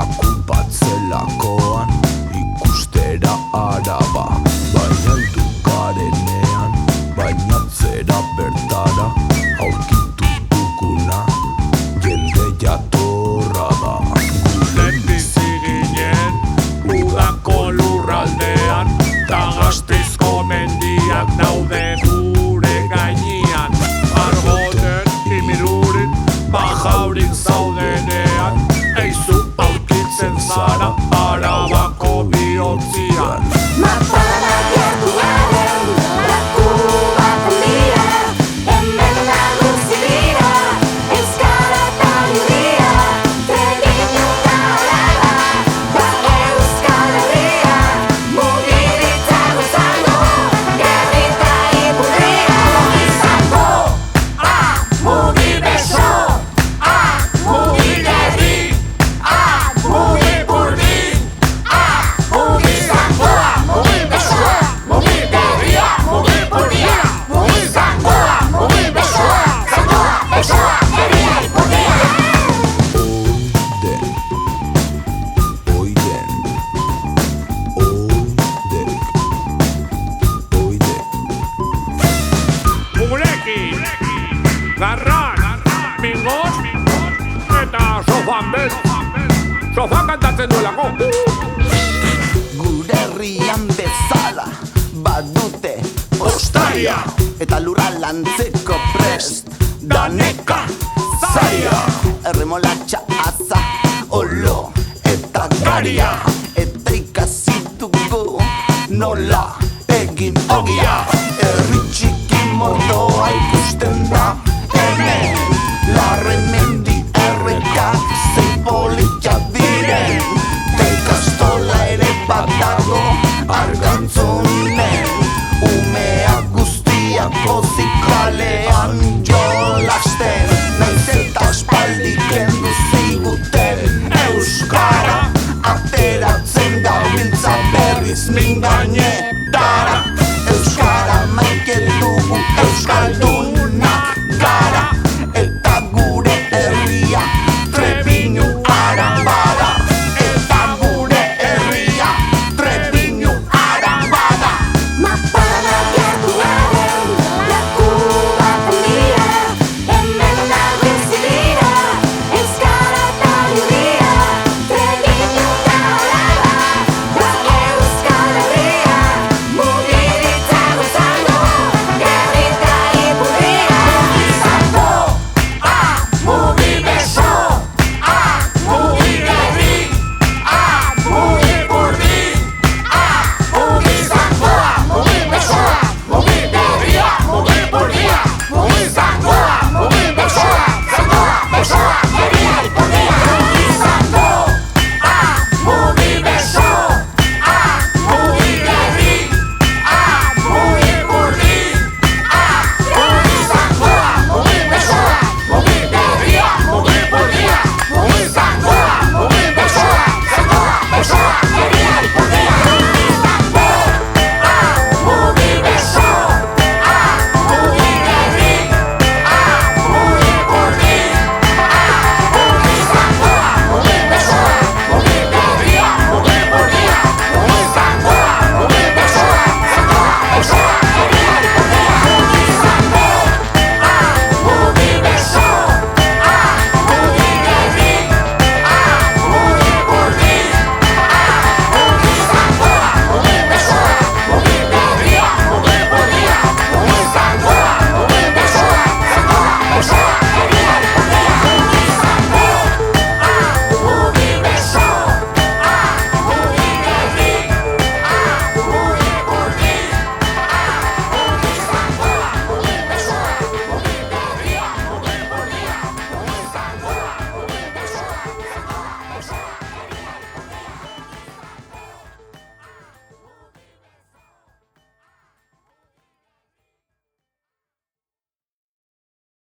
okupatzelakoan ikustera Araba, baina heldu garenean bainatzera bertara aurkitu duguna jende jatorra da. Gulen bizi ginen udako lurraldean, ta Gasteizko mendiak daude gure gainean. Argoten imirurin bajaurik zaudenean, eizu aurkitzen zara Arabako bihotzian. Mapala gertuaren laku baten dira, hemen nagusi dira, euskara eta iria, Trebiñuta Araba, ba Euskal Herria, mugiritza gozango, gerrita ipurria, mugi zango, mugi beso, mugi gerri, mugi burdin, mugi zangoa, mugi besoa, mugi gerria, mugi burdia, mugi zangoa, mugi besoa, zangoa, besoa, gerria, ipurdia. Oiden, oidek. Gurekin, garran, mingoz, eta sofan bez. Sofan kantatzen duelako. Gure herrian bezala badute Ostaria eta lurra lantzeko prest daneka zaria, erremolatxa, aza, olo eta garia, eta ikasi dugu nola egin ogia. Herri txiki mordoa ikusten da hemen, Larremendi errekak zein polita diren, ta ikastola ere badago Argantzunen, umeak guztiak pozik kalean jolasten, naiz eta aspaldi kendu ziguten euskara, ateratzen gabiltza berriz min gaine